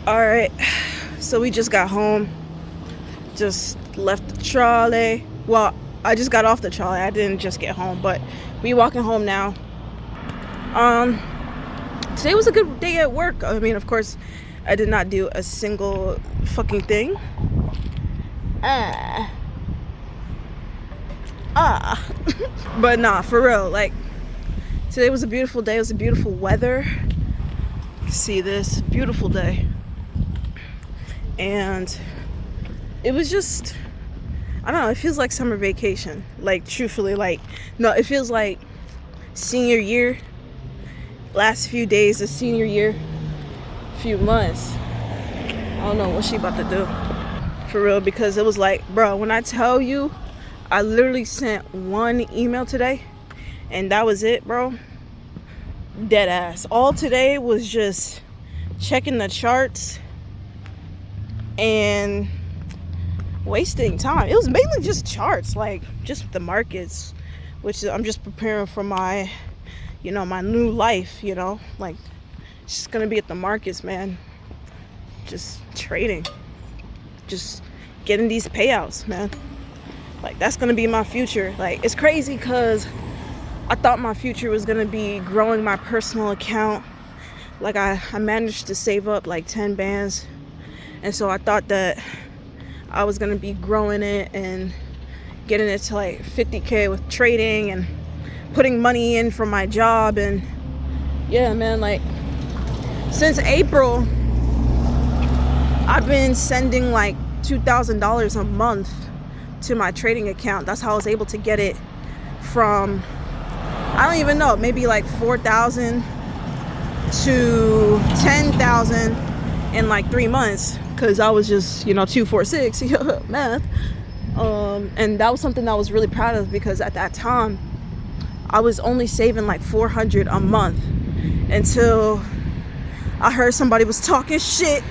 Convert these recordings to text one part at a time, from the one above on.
Alright, so we just got home. Just left the trolley. Well, I just got off the trolley. I didn't just get home, but we walking home now. Today was a good day at work. I mean, of course, I did not do a single fucking thing. But nah, for real, like, today was a beautiful day. It was a beautiful weather. See this beautiful day. And it was just, I don't know, it feels like summer vacation. Like, truthfully, like, no, it feels like senior year. Last few days of senior year. Few months. I don't know what she about to do. For real, because it was like, bro, when I tell you, I literally sent one email today. And that was it, bro. Dead ass. All today was just checking the charts and wasting time. It was mainly just charts, like just the markets, which I'm just preparing for my, my new life, like it's just gonna be at the markets, man. Just trading, just getting these payouts, man. Like, that's gonna be my future. Like, it's crazy because I thought my future was gonna be growing my personal account. Like, I managed to save up like 10 bands, and so I thought that I was gonna be growing it and getting it to like 50K with trading and putting money in for my job. And yeah, man, like since April I've been sending like $2,000 a month to my trading account. That's how I was able to get it from, I don't even know, maybe like 4,000 to 10,000 in like 3 months, because I was just 246 math. And that was something that I was really proud of, because at that time I was only saving like 400 a month until I heard somebody was talking shit,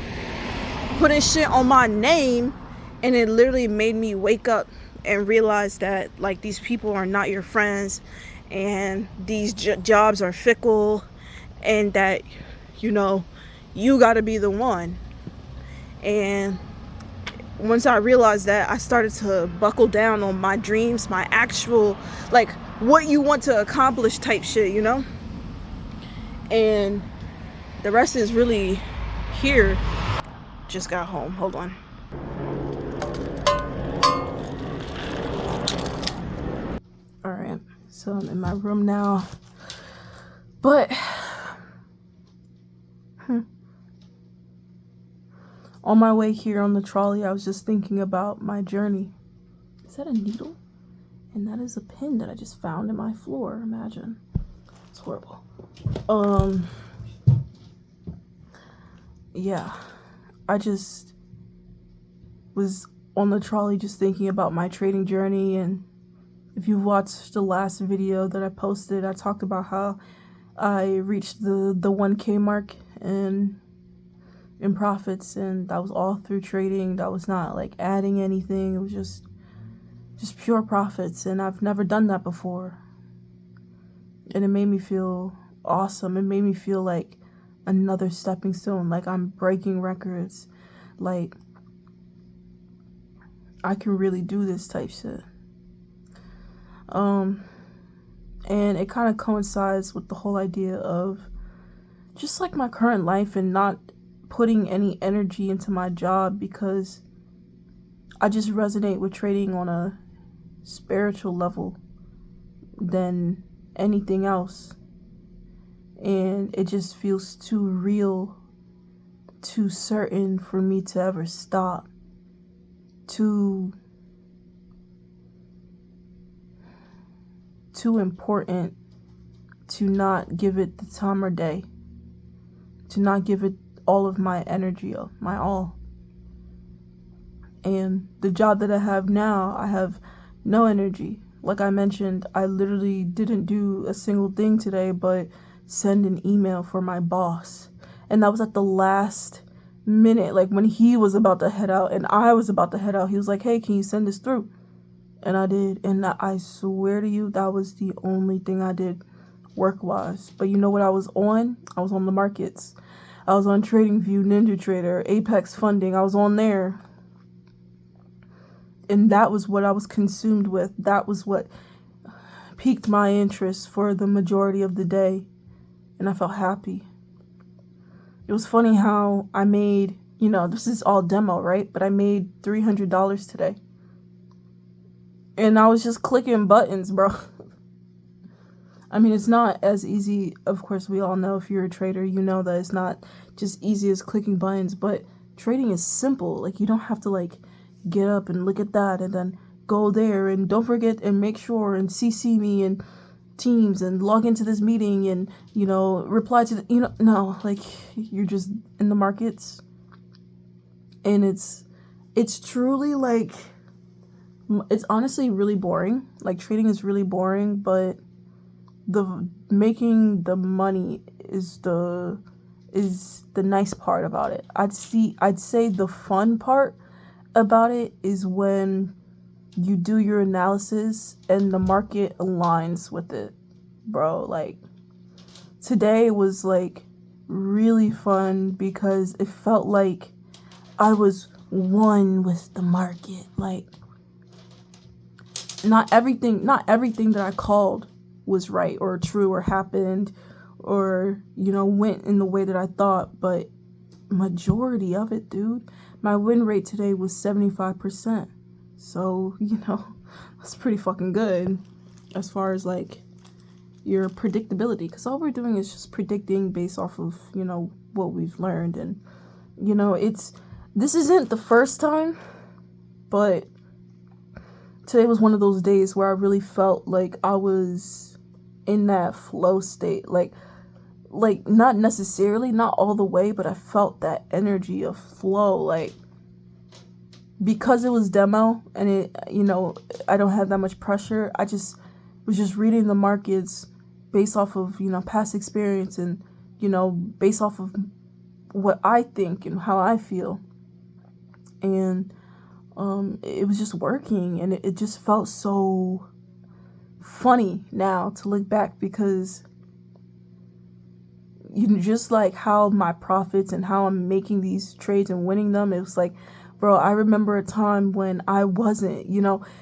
putting shit on my name, and it literally made me wake up and realize that like these people are not your friends, and these jobs are fickle, and that you got to be the one. And once I realized that, I started to buckle down on my dreams, my actual, like, what you want to accomplish type shit, and the rest is really here. Just got home. Hold on. All right, so I'm in my room now, but on my way here on the trolley, I was just thinking about my journey. Is that a needle? And that is a pin that I just found in my floor. Imagine. It's horrible. Yeah. I just was on the trolley just thinking about my trading journey. And if you watched the last video that I posted, I talked about how I reached the 1K mark in profits, and that was all through trading. That was not like adding anything. It was just pure profits, and I've never done that before. And it made me feel awesome. It made me feel like another stepping stone, like I'm breaking records, like I can really do this type shit. And it kind of coincides with the whole idea of just like my current life and not putting any energy into my job, because I just resonate with trading on a spiritual level than anything else. And it just feels too real, too certain for me to ever stop, too important to not give it the time or day, to not give it all of my energy, my all. And the job that I have now, I have no energy. Like I mentioned, I literally didn't do a single thing today but send an email for my boss. And that was at the last minute, like when he was about to head out and I was about to head out. He was like, hey, can you send this through? And I did. And I swear to you, that was the only thing I did work-wise. But you know what I was on? I was on the markets. I was on TradingView, NinjaTrader, Apex Funding. I was on there. And that was what I was consumed with. That was what piqued my interest for the majority of the day. And I felt happy. It was funny how I made, this is all demo, right? But I made $300 today. And I was just clicking buttons, bro. I mean, it's not as easy. Of course, we all know if you're a trader, you know that it's not just easy as clicking buttons. But trading is simple. Like, you don't have to, like, get up and look at that and then go there. And don't forget and make sure and CC me and Teams and log into this meeting and, reply to the, no, like, you're just in the markets. And it's truly, like, it's honestly really boring. Like, trading is really boring, but making the money is the nice part about it. I'd say the fun part about it is when you do your analysis and the market aligns with it, bro. Like, today was, like, really fun because it felt like I was one with the market. Like, not everything that I called was right or true or happened or, went in the way that I thought, but majority of it, dude. My win rate today was 75%. So, that's pretty fucking good as far as, like, your predictability. Because all we're doing is just predicting based off of, what we've learned. And, this isn't the first time, but today was one of those days where I really felt like I was in that flow state. Like not necessarily, not all the way, but I felt that energy of flow. Like, because it was demo and it, I don't have that much pressure. I just was just reading the markets based off of, past experience and, based off of what I think and how I feel. And it was just working, and it just felt so funny now to look back, because just like how my profits and how I'm making these trades and winning them, it was like, bro, I remember a time when I wasn't,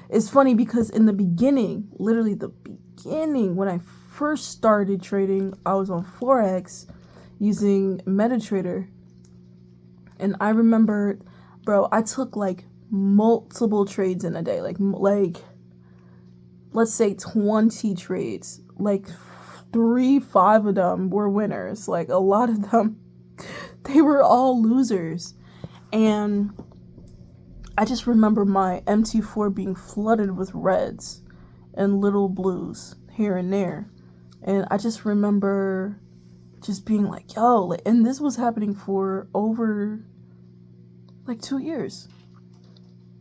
it's funny because in the beginning, literally the beginning, when I first started trading, I was on Forex using MetaTrader, and I remember, bro, I took like multiple trades in a day, like let's say 20 trades, like 3-5 of them were winners. Like, a lot of them, they were all losers. And I just remember my MT4 being flooded with reds and little blues here and there. And I just remember just being like, yo, like, and this was happening for over like 2 years.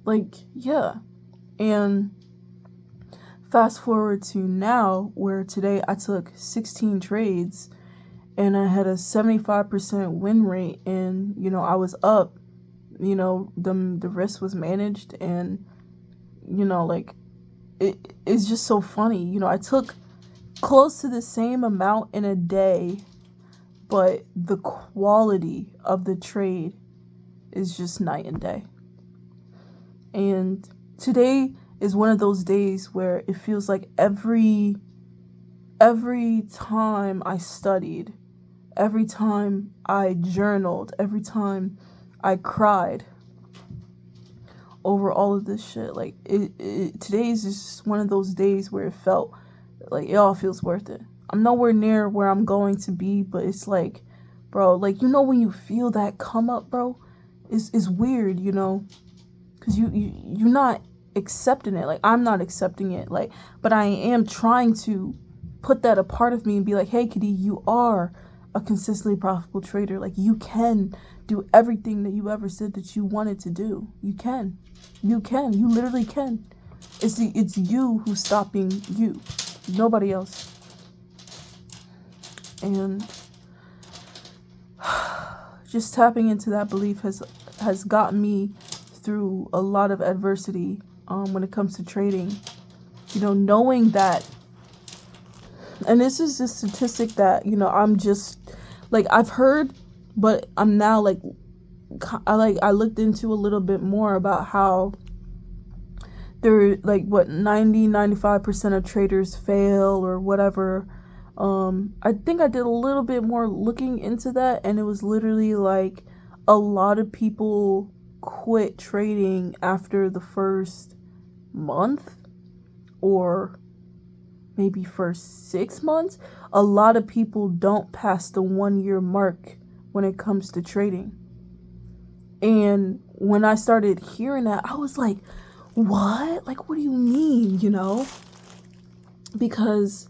Like, yeah. And fast forward to now, where today I took 16 trades and I had a 75% win rate, and, I was up, the risk was managed, and, like, it's just so funny. I took close to the same amount in a day, but the quality of the trade is just night and day. And today is one of those days where it feels like every time I studied, every time I journaled, every time I cried over all of this shit, like, today is just one of those days where it felt like it all feels worth it. I'm nowhere near where I'm going to be, but it's like, bro, like, when you feel that come up, bro, it's weird, because you're not accepting it. Like, I'm not accepting it, like, but I am trying to put that a part of me and be like, hey, Kitty, you are a consistently profitable trader. Like, you can do everything that you ever said that you wanted to do. You literally can. It's you who's stopping you, nobody else. And just tapping into that belief has gotten me through a lot of adversity when it comes to trading. Knowing that, and this is a statistic that, I'm just, like, I've heard But I'm now like, I looked into a little bit more about how there, like, what, 95% of traders fail or whatever. I think I did a little bit more looking into that, and it was literally like a lot of people quit trading after the first month, or maybe first 6 months. A lot of people don't pass the 1 year mark when it comes to trading. And when I started hearing that, I was like, what? Like, what do you mean, Because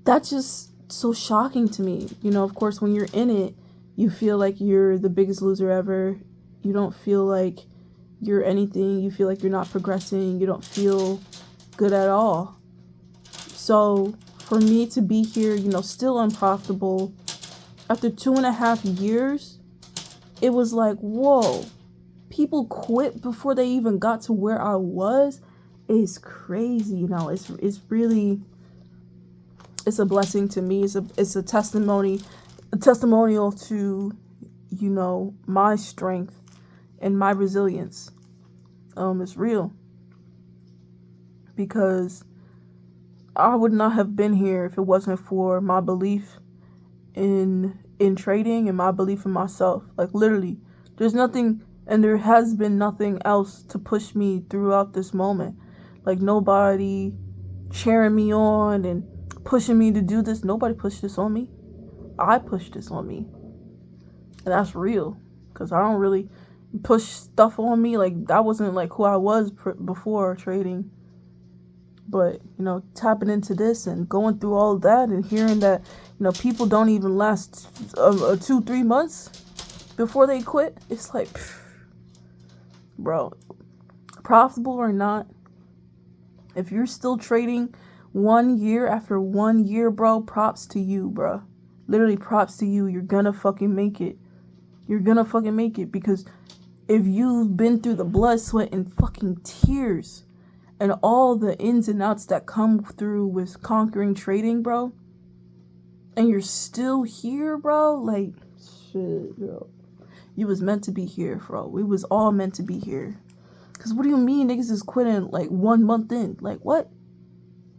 that's just so shocking to me. Of course, when you're in it, you feel like you're the biggest loser ever. You don't feel like you're anything. You feel like you're not progressing. You don't feel good at all. So for me to be here, still unprofitable after 2.5 years, it was like, whoa, people quit before they even got to where I was. It's crazy. It's really, it's a blessing to me. It's a testimonial to, my strength and my resilience. It's real, because I would not have been here if it wasn't for my belief in trading and my belief in myself. Like, literally, there's nothing, and there has been nothing else to push me throughout this moment. Like, nobody cheering me on and pushing me to do this. Nobody pushed this on me. I pushed this on me. And that's real, because I don't really push stuff on me. Like, that wasn't like who I was before trading. But, tapping into this and going through all of that and hearing that, people don't even last 2-3 months before they quit. It's like, bro, profitable or not, if you're still trading 1 year after 1 year, bro, props to you, bro. Literally props to you. You're gonna fucking make it. You're gonna fucking make it, because if you've been through the blood, sweat, and fucking tears and all the ins and outs that come through with conquering trading, bro, and you're still here, bro, like, shit, bro. You was meant to be here, bro. We was all meant to be here. Because what do you mean niggas is quitting like 1 month in? Like, what?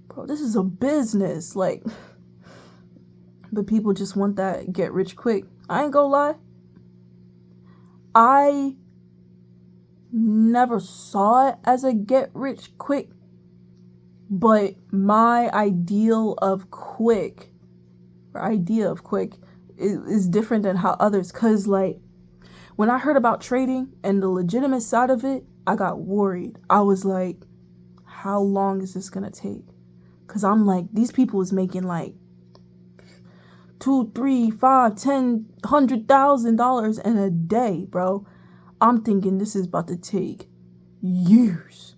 Bro, this is a business. Like, but people just want that get rich quick. I ain't gonna lie. I never saw it as a get rich quick, but my idea of quick is different than how others, because like when I heard about trading and the legitimate side of it, I got worried. I was like, how long is this gonna take? Because I'm like, these people is making like $2, $3, $5, $10, $100,000 in a day, bro. I'm thinking this is about to take years.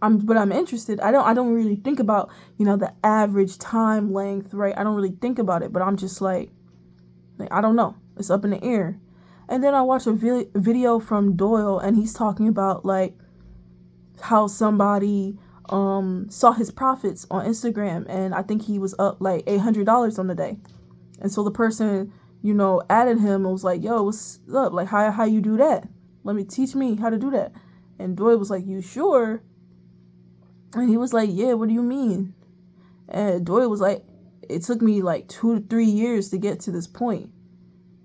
But I'm interested. I don't really think about, the average time length, right? I don't really think about it, but I'm just like I don't know. It's up in the air. And then I watched a video from Doyle, and he's talking about like how somebody saw his profits on Instagram, and I think he was up like $800 on the day. And so the person, added him and was like, yo, what's up? Like, how you do that? Teach me how to do that. And Doyle was like, you sure? And he was like, yeah, what do you mean? And Doyle was like, it took me like 2 to 3 years to get to this point.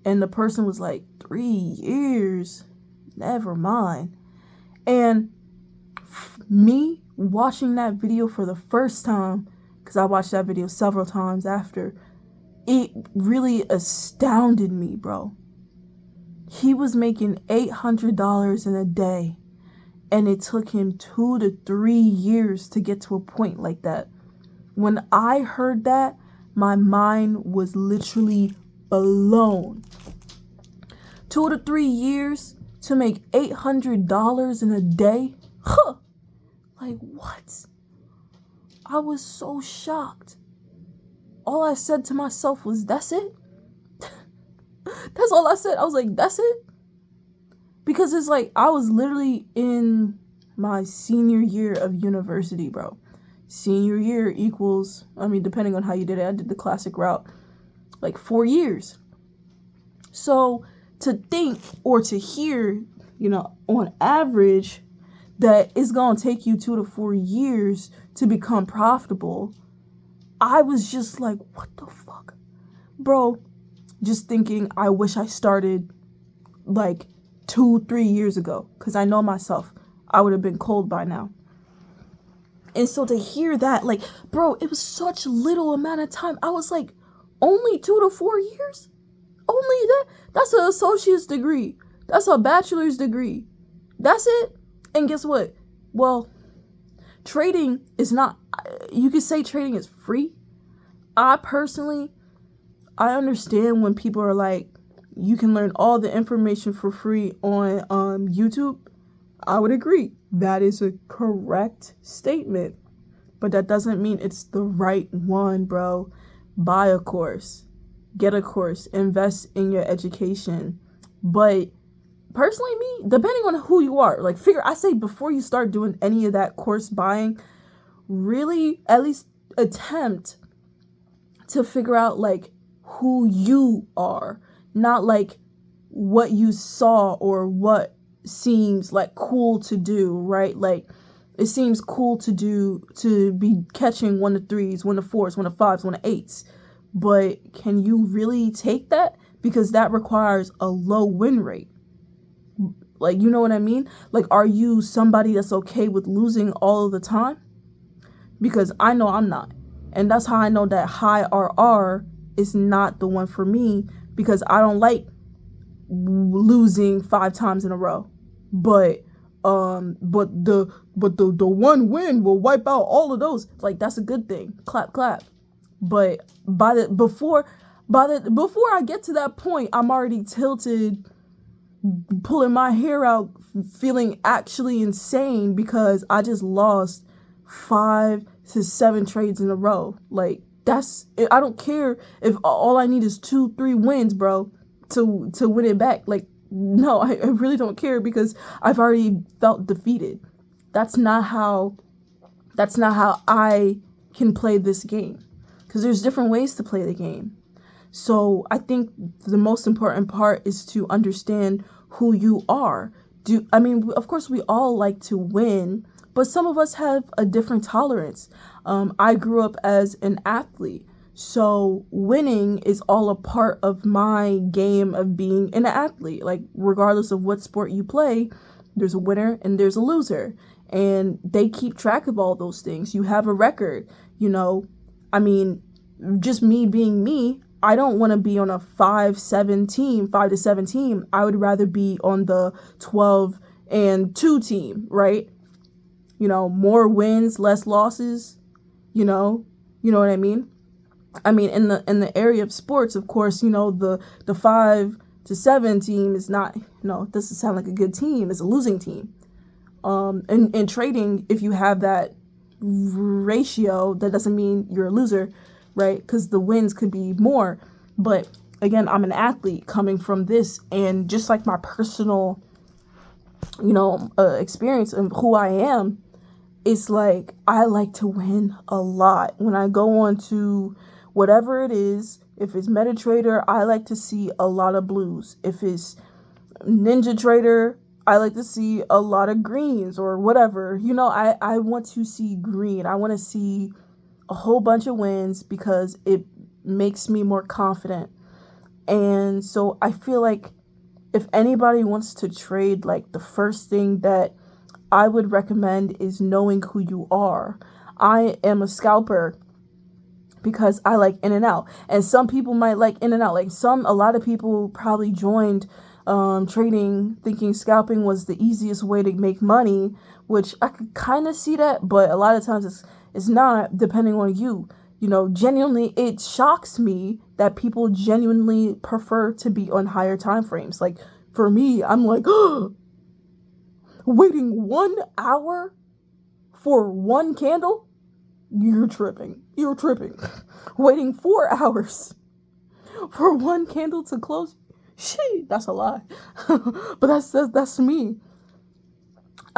And the person was like, 3 years? Never mind. And me watching that video for the first time, because I watched that video several times after, it really astounded me, bro. He was making $800 in a day, and it took him 2 to 3 years to get to a point like that. When I heard that, my mind was literally blown. 2 to 3 years to make $800 in a day? Huh. Like, what? I was so shocked. All I said to myself was, that's it? That's all I said. I was like, that's it? Because it's like, I was literally in my senior year of university, bro. Senior year equals, depending on how you did it, I did the classic route, like 4 years. So to think or to hear, on average, that it's going to take you 2 to 4 years to become profitable, I was just like, what the fuck? Bro, just thinking, I wish I started like 2-3 years ago, because I know myself, I would have been cold by now. And so to hear that, like, bro, it was such little amount of time. I was like, only 2 to 4 years? Only that? That's an associate's degree. That's a bachelor's degree. That's it. And guess what? Well, trading is not, you could say trading is free. I understand when people are like, you can learn all the information for free on YouTube. I would agree. That is a correct statement. But that doesn't mean it's the right one, bro. Buy a course. Get a course. Invest in your education. But personally, me, depending on who you are, like I say before you start doing any of that course buying, really at least attempt to figure out like who you are, not like what you saw or what seems like cool to do, right? Like it seems cool to be catching 1 to 3s, 1 to 4s, 1 to 5s, 1 to 8s. But can you really take that? Because that requires a low win rate. Like, you know what I mean? Like, are you somebody that's okay with losing all of the time? Because I know I'm not. And that's how I know that high RR is not the one for me, because I don't like losing 5 times in a row. But the one win will wipe out all of those. Like, that's a good thing. Clap, clap. But before I get to that point, I'm already tilted, pulling my hair out, feeling actually insane because I just lost 5 to 7 trades in a row. Like, I don't care if all I need is 2-3 wins, bro, to win it back. Like, no, I really don't care, because I've already felt defeated. That's not how I can play this game, because there's different ways to play the game. So I think the most important part is to understand who you are. Of course we all like to win, but some of us have a different tolerance. I grew up as an athlete, so winning is all a part of my game of being an athlete. Like, regardless of what sport you play, there's a winner and there's a loser, and they keep track of all those things. You have a record, just me being me, I don't want to be on a 5 to 7 team. I would rather be on the 12-2 team, right? More wins, less losses, you know what I mean? In the area of sports, of course, the 5 to 7 team is not, it doesn't sound like a good team. It's a losing team. In trading, if you have that ratio, that doesn't mean you're a loser, right? Because the wins could be more. But again, I'm an athlete coming from this, and just like my personal, experience of who I am, it's like I like to win a lot. When I go on to whatever it is, if it's MetaTrader, I like to see a lot of blues. If it's Ninja Trader, I like to see a lot of greens or whatever. I want to see green. I want to see a whole bunch of wins, because it makes me more confident. And so I feel like if anybody wants to trade, like, the first thing that I would recommend is knowing who you are. I am a scalper because I like in and out, and some people might like in and out. Like, a lot of people probably joined trading thinking scalping was the easiest way to make money, which I could kind of see that, but a lot of times it's not, depending on you. Genuinely, it shocks me that people genuinely prefer to be on higher time frames. Like, for me, I'm like, waiting 1 hour for one candle? You're tripping. Waiting 4 hours for one candle to close? Shit, that's a lie. But that's me.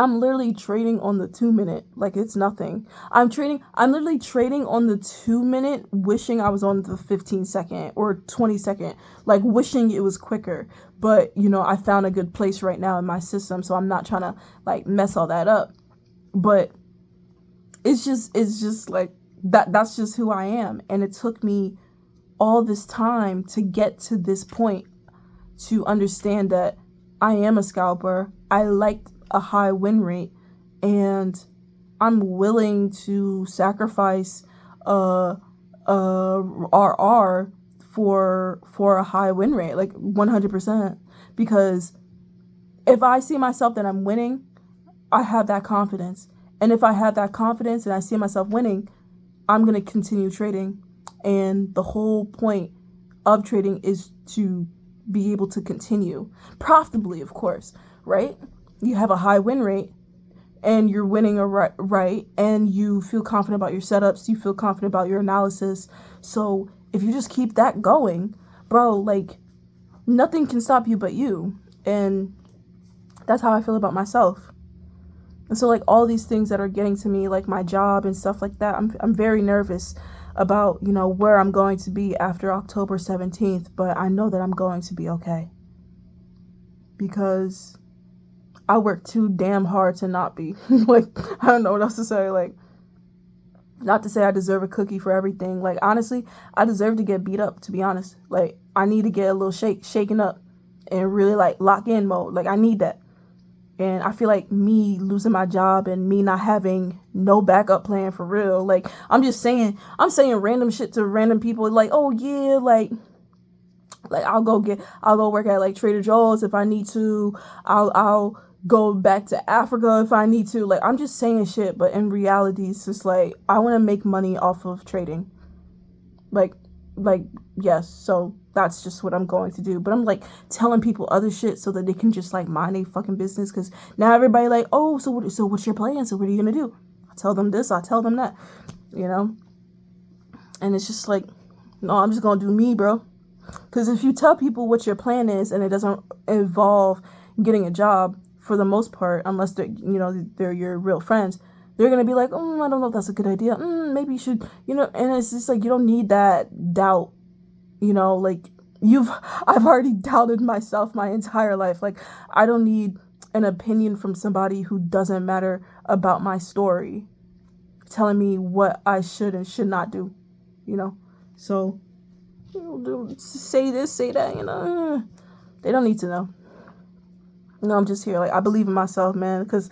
I'm literally trading on the 2-minute like it's nothing. I'm literally trading on the 2-minute, wishing I was on the 15-second or 20-second, like wishing it was quicker. But, you know, I found a good place right now in my system, so I'm not trying to like mess all that up. But it's just like that's just who I am. And it took me all this time to get to this point, to understand that I am a scalper. I like a high win rate, and I'm willing to sacrifice RR for a high win rate, like 100%. Because if I see myself that I'm winning, I have that confidence. And if I have that confidence and I see myself winning, I'm going to continue trading. And the whole point of trading is to be able to continue profitably, of course, right? You have a high win rate and you're winning right, and you feel confident about your setups, you feel confident about your analysis. So if you just keep that going, bro, like nothing can stop you but you. And that's how I feel about myself. And so like all these things that are getting to me, like my job and stuff like that, I'm very nervous about, you know, where I'm going to be after October 17th, but I know that I'm going to be okay. Because I work too damn hard to not be. Like, I don't know what else to say. Like, not to say I deserve a cookie for everything. Like, honestly, I deserve to get beat up, to be honest. Like, I need to get a little shaken up and really like lock in mode. Like, I need that. And I feel like me losing my job and me not having no backup plan for real. Like, I'm saying random shit to random people. Like, oh yeah, like I'll go work at like Trader Joe's if I need to. I'll go back to Africa if I need to. Like, I'm just saying shit, but in reality, it's just like, I want to make money off of trading. Like, yes, so that's just what I'm going to do. But I'm like telling people other shit so that they can just like mind their fucking business. Because now everybody like, oh, so what's your plan? So what are you gonna do? I tell them this, I tell them that, you know. And it's just like, no, I'm just gonna do me, bro. Because if you tell people what your plan is and it doesn't involve getting a job, for the most part, unless they're your real friends, they're going to be like, I don't know if that's a good idea. Maybe you should, you know, and it's just like, you don't need that doubt, you know, like I've already doubted myself my entire life. Like, I don't need an opinion from somebody who doesn't matter about my story telling me what I should and should not do, you know? So, say this, say that, you know, they don't need to know. No, I'm just here. Like, I believe in myself, man, because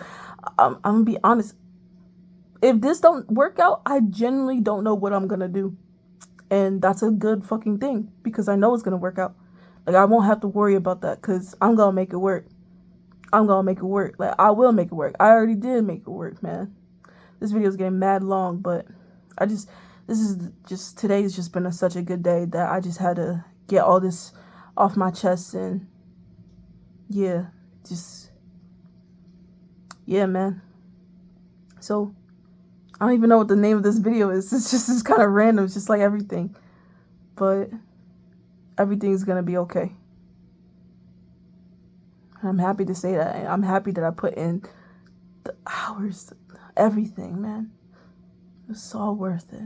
I'm going to be honest. If this don't work out, I genuinely don't know what I'm going to do. And that's a good fucking thing, because I know it's going to work out. Like, I won't have to worry about that, because I'm going to make it work. I'm going to make it work. Like, I will make it work. I already did make it work, man. This video is getting mad long, but today's just been such a good day that I just had to get all this off my chest. And yeah, man. So I don't even know what the name of this video is. It's kind of random. It's just like everything, but everything's gonna be okay. I'm happy to say that. I'm happy that I put in the hours, everything, man. It's all worth it.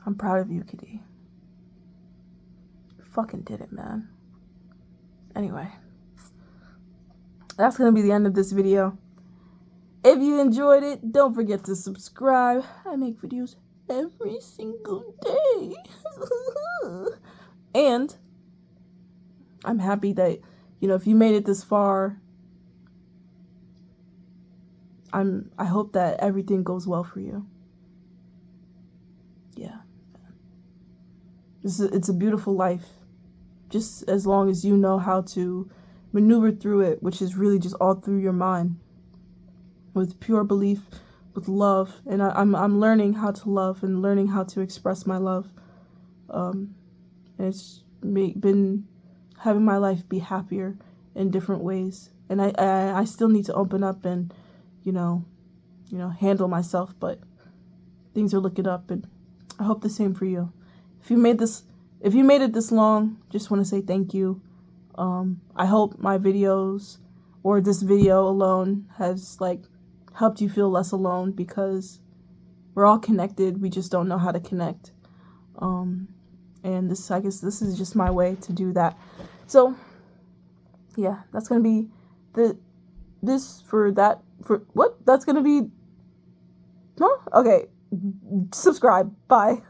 I'm proud of you, Kitty. You fucking did it, man. Anyway, that's gonna be the end of this video. If you enjoyed it, don't forget to subscribe. I make videos every single day. And I'm happy that, you know, if you made it this far, I hope that everything goes well for you. Yeah. It's a beautiful life. Just as long as you know how to maneuver through it, which is really just all through your mind. With pure belief, with love. And I'm learning how to love and learning how to express my love. And it's been having my life be happier in different ways. And I still need to open up and, you know, handle myself, but things are looking up, and I hope the same for you. If you made it this long, just want to say thank you. I hope my videos or this video alone has like helped you feel less alone, because we're all connected, we just don't know how to connect. And this, I guess this is just my way to do that. So yeah, that's gonna be this for that, for what? That's gonna be, huh? Okay, subscribe, bye.